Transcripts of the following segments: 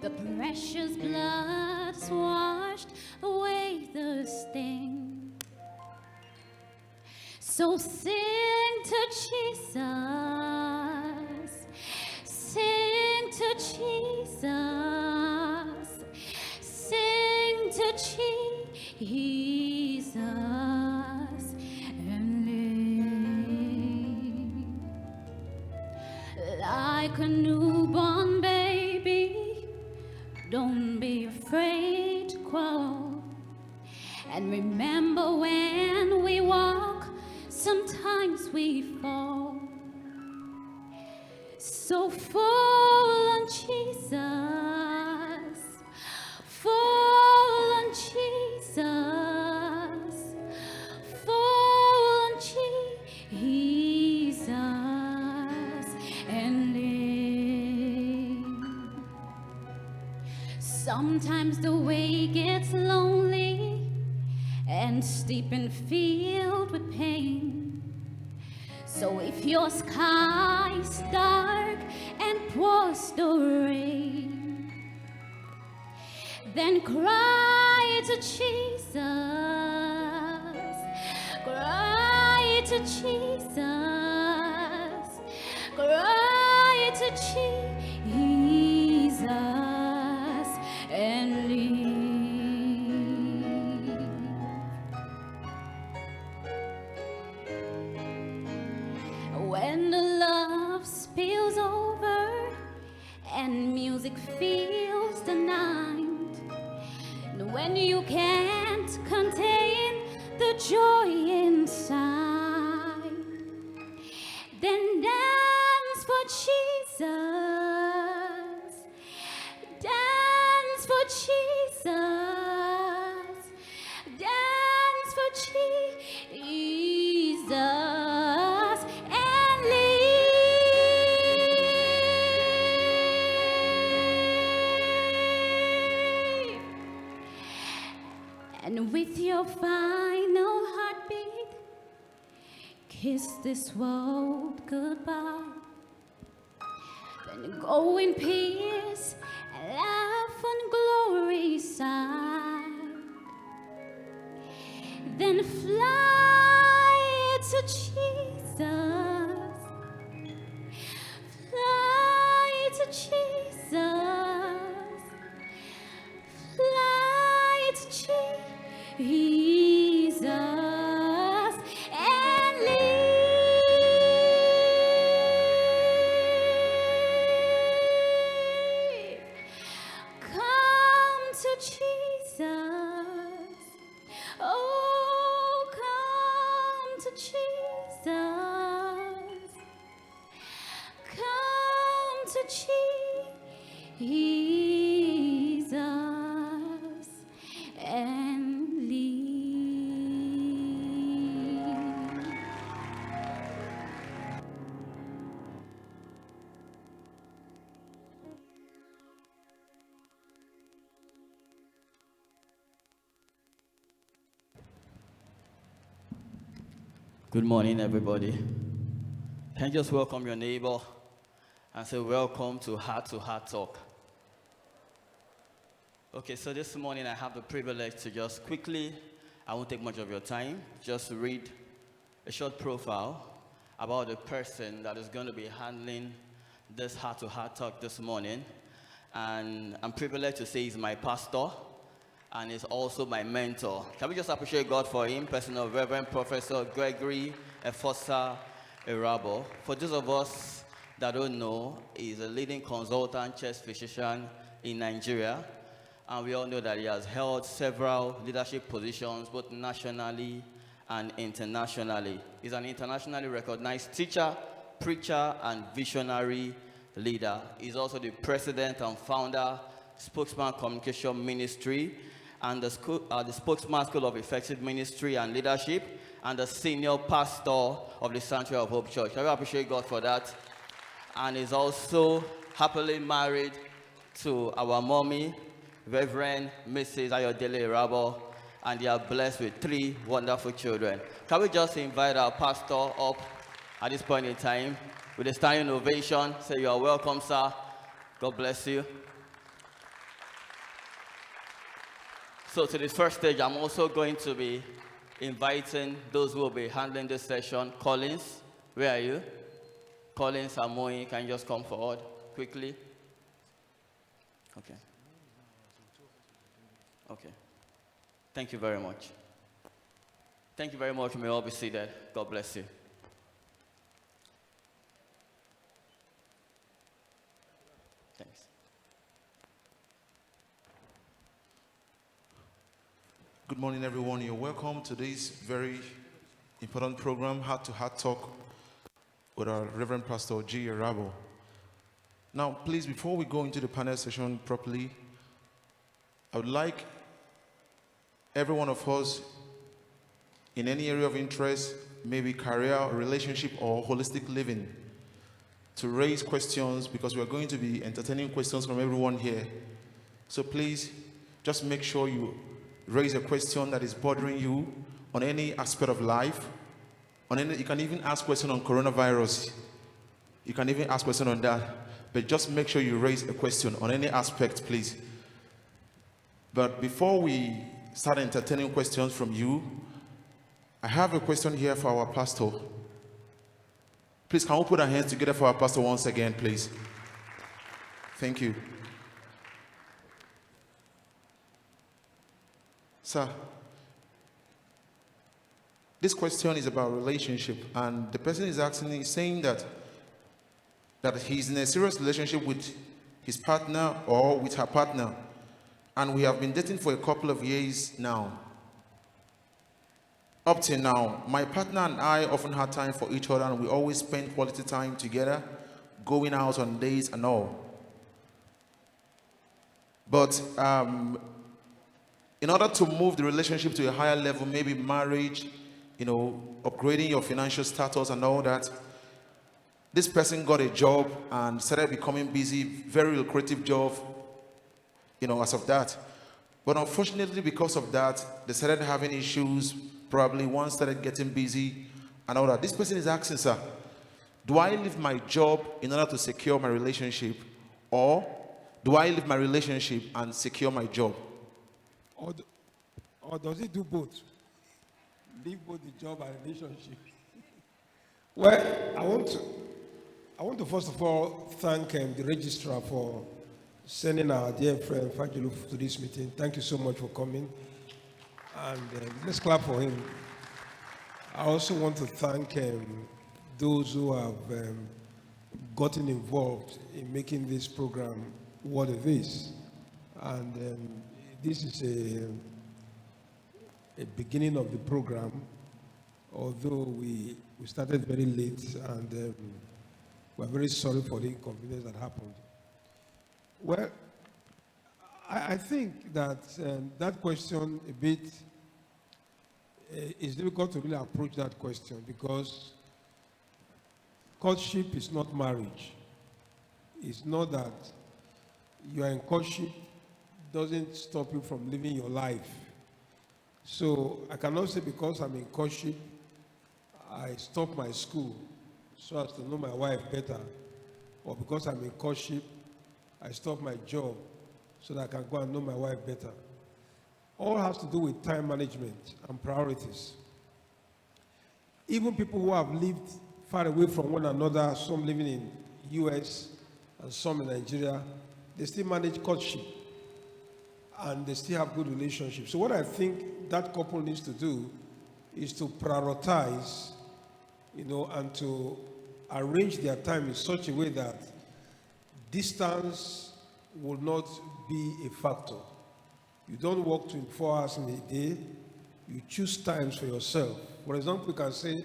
The precious blood's washed away the stain. So sing to Jesus, sing to Jesus, sing to Jesus, and live like a newborn baby. Don't be afraid to crawl. And remember, when we walk, sometimes we fall. So fall on Jesus, fall on Jesus, fall on Jesus, and live. Sometimes the way gets lonely and steep and filled with pain. So if your sky's dark and pours the rain, then cry to Jesus, cry to Jesus, cry to Jesus, and leave. When the love spills over and music fills the night, and when you can't contain the joy inside, then dance for Jesus, dance for Jesus, dance for Jesus. And with your final heartbeat, kiss this world goodbye. Then go in peace and laugh on glory's side. Then fly to Jesus, fly to Jesus, fly to Jesus, and live. Come to Jesus. Oh, come to Jesus. Come to Jesus, and Good morning, everybody. Can you just welcome your neighbor and say, welcome to Heart Talk. Okay, so this morning I have the privilege to just quickly, I won't take much of your time, just read a short profile about the person that is going to be handling this Heart Talk this morning. And I'm privileged to say he's my pastor and is also my mentor. Can we just appreciate God for him, person of Reverend Professor Gregory Efosa Erhabor. For those of us that don't know, he's a leading consultant chest physician in Nigeria. And we all know that he has held several leadership positions, both nationally and internationally. He's an internationally recognized teacher, preacher, and visionary leader. He's also the president and founder, Spokesman Communication Ministry, and the Spokesman School of Effective Ministry and Leadership, and the senior pastor of the Sanctuary of Hope Church. I really appreciate God for that. And he's also happily married to our mommy, Reverend Mrs. Ayodele Erhabor, and they are blessed with 3 wonderful children. Can we just invite our pastor up at this point in time with a standing ovation? Say, you are welcome, sir. God bless you. So to this first stage, I'm also going to be inviting those who will be handling this session. Collins, where are you? Collins, Amoy, can you just come forward quickly? Okay. Okay. Thank you very much. Thank you very much. You may all be seated. God bless you. Thanks. Good morning, everyone. You're welcome to this very important program, Heart to Heart Talk, with our Reverend Pastor G. Erhabor. Now, please, before we go into the panel session properly, I would like every one of us in any area of interest, maybe career, relationship, or holistic living, to raise questions, because we are going to be entertaining questions from everyone here. So please, just make sure you raise a question that is bothering you on any aspect of life. You can even ask questions on coronavirus. You can even ask questions on that. But just make sure you raise a question on any aspect, please. But before we start entertaining questions from you, I have a question here for our pastor. Please, can we put our hands together for our pastor once again, please? Thank you. Sir, this question is about relationship, and the person is asking, saying that he's in a serious relationship with his partner or with her partner, and we have been dating for a couple of years now. Up till now, my partner and I often had time for each other, and we always spend quality time together, going out on dates and all. But in order to move the relationship to a higher level, maybe marriage, upgrading your financial status and all that, this person got a job and started becoming busy, very lucrative job, as of that. But unfortunately, because of that, they started having issues. Probably one started getting busy and all that. This person is asking, sir, do I leave my job in order to secure my relationship, or do I leave my relationship and secure my job? Or does it do both? Leave both the job and relationship. Well, I want to first of all thank the registrar for sending our dear friend Fajilu to this meeting. Thank you so much for coming. And let's clap for him. I also want to thank those who have gotten involved in making this program what it is. And this is a beginning of the program, although we started very late, and we're very sorry for the inconvenience that happened. Well, I think that that question a bit it's difficult to really approach that question, because courtship is not marriage. It's not that you are in courtship doesn't stop you from living your life. So I cannot say because I'm in courtship, I stop my school so as to know my wife better, or because I'm in courtship, I stop my job so that I can go and know my wife better. All has to do with time management and priorities. Even people who have lived far away from one another, some living in US and some in Nigeria, they still manage courtship and they still have good relationships. So what I think that couple needs to do is to prioritize, and to arrange their time in such a way that distance will not be a factor. You don't work 24 hours in a day. You choose times for yourself. For example, you can say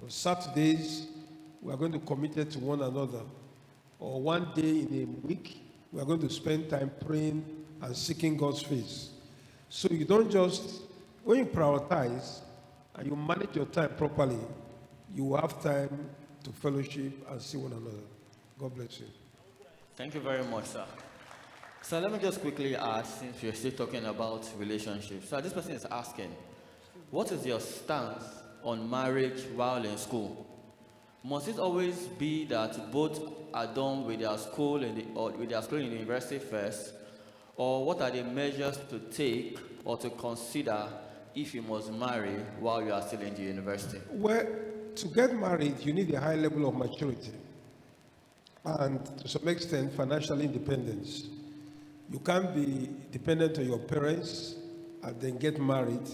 on Saturdays, we are going to commit to one another. Or one day in a week, we are going to spend time praying and seeking God's face. So you don't just, when you prioritize and you manage your time properly, you will have time to fellowship and see one another. God bless you. Thank you very much, sir. So let me just quickly ask, since we're still talking about relationships. So this person is asking, what is your stance on marriage while in school? Must it always be that both are done with their school or with their school in the university first, Or what are the measures to take or to consider if you must marry while you are still in the university? Well, to get married, you need a high level of maturity and to some extent financial independence. You can't be dependent on your parents and then get married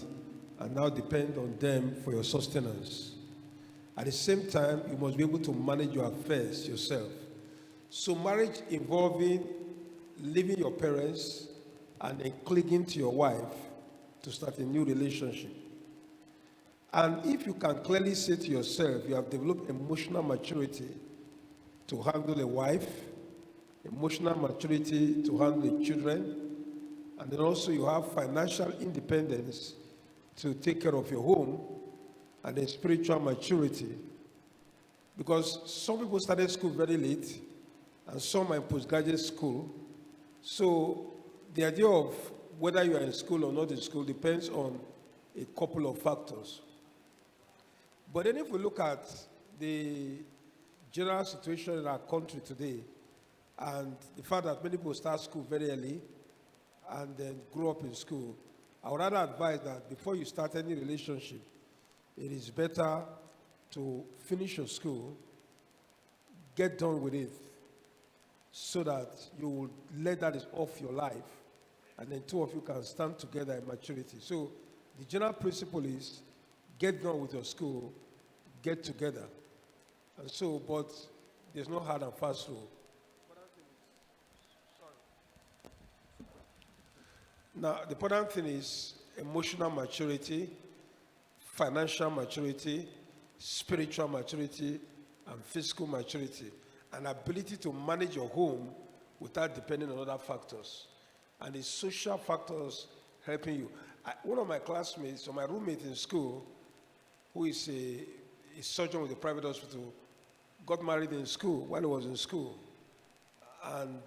and now depend on them for your sustenance. At the same time, you must be able to manage your affairs yourself. So marriage involving leaving your parents and then clinging to your wife to start a new relationship. And if you can clearly say to yourself, you have developed emotional maturity to handle a wife, emotional maturity to handle the children, and then also you have financial independence to take care of your home, and then spiritual maturity. Because some people started school very late, and some are in postgraduate school. So the idea of whether you are in school or not in school depends on a couple of factors. But then if we look at the general situation in our country today, and the fact that many people start school very early and then grow up in school, I would rather advise that before you start any relationship, it is better to finish your school, get done with it, so that you will let that is off your life, and then two of you can stand together in maturity. So the general principle is get done with your school, get together. And so, but there's no hard and fast rule. Now, the important thing is emotional maturity, financial maturity, spiritual maturity, and physical maturity, and ability to manage your home without depending on other factors. And the social factors helping you. One of my classmates, or my roommate in school, who is a surgeon with a private hospital, got married in school while he was in school. And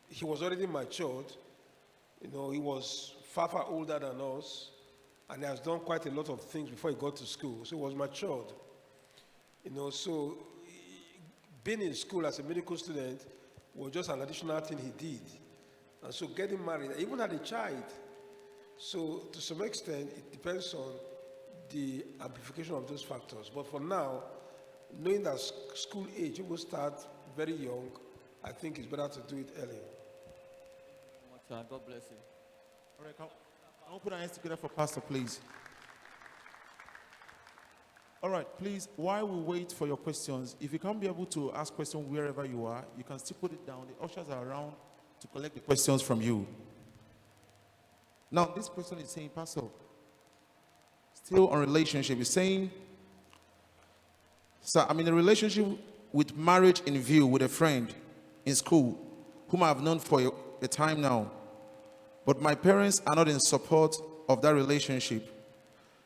he was already matured. You know, he was far, far older than us, and he has done quite a lot of things before he got to school. So he was matured. You know, so being in school as a medical student was just an additional thing he did. And so getting married, I even had a child. So to some extent, it depends on the amplification of those factors. But for now, knowing that school age, you will start very young, I think it's better to do it early. God bless you. All right, can we put our hands together for Pastor, please? All right, please, while we wait for your questions, if you can't be able to ask questions wherever you are, you can still put it down. The ushers are around to collect the questions from you. Now, this person is saying, Pastor, still on relationship, is saying, sir, I'm in a relationship with marriage in view with a friend in school whom I have known for a time now. But my parents are not in support of that relationship,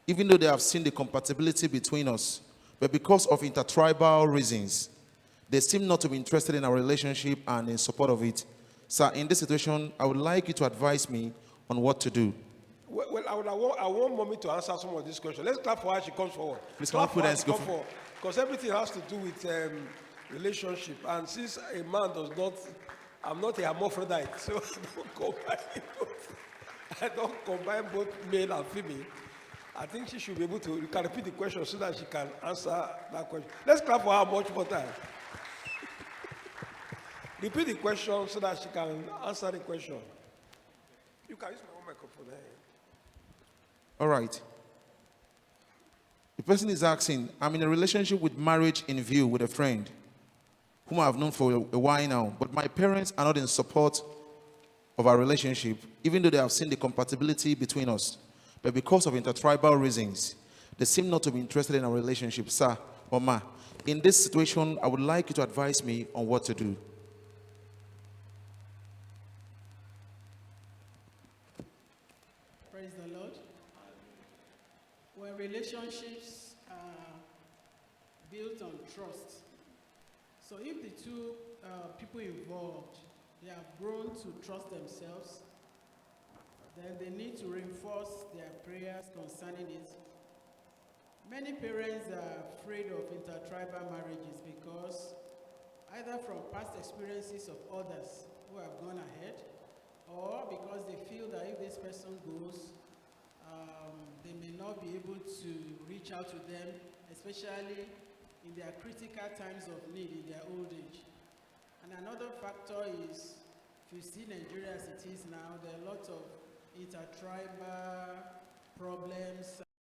even though they have seen the compatibility between us. But because of intertribal reasons, they seem not to be interested in our relationship and in support of it. Sir, in this situation, I would like you to advise me on what to do. Well, I want mommy to answer some of these questions. Let's clap for her. She comes forward. Please clap come for her. and She go comes forward. Because everything has to do with relationship. And since a man does not, I'm not a hermaphrodite, so I don't combine both male and female. I think she should be able to, you can repeat the question so that she can answer that question. Let's clap for her much more time. Repeat the question so that she can answer the question. You can use my own microphone. All right. The person is asking, I'm in a relationship with marriage in view with a friend whom I have known for a while now, but my parents are not in support of our relationship, even though they have seen the compatibility between us. But because of intertribal reasons, they seem not to be interested in our relationship. Sir or ma, in this situation, I would like you to advise me on what to do. Praise the Lord. When relationships are built on trust, so if the two people involved, they have grown to trust themselves, then they need to reinforce their prayers concerning it. Many parents are afraid of intertribal marriages because either from past experiences of others who have gone ahead, or because they feel that if this person goes, they may not be able to reach out to them, especially in their critical times of need in their old age. And another factor is, if you see Nigeria as it is now, there are a lot of intertribal problems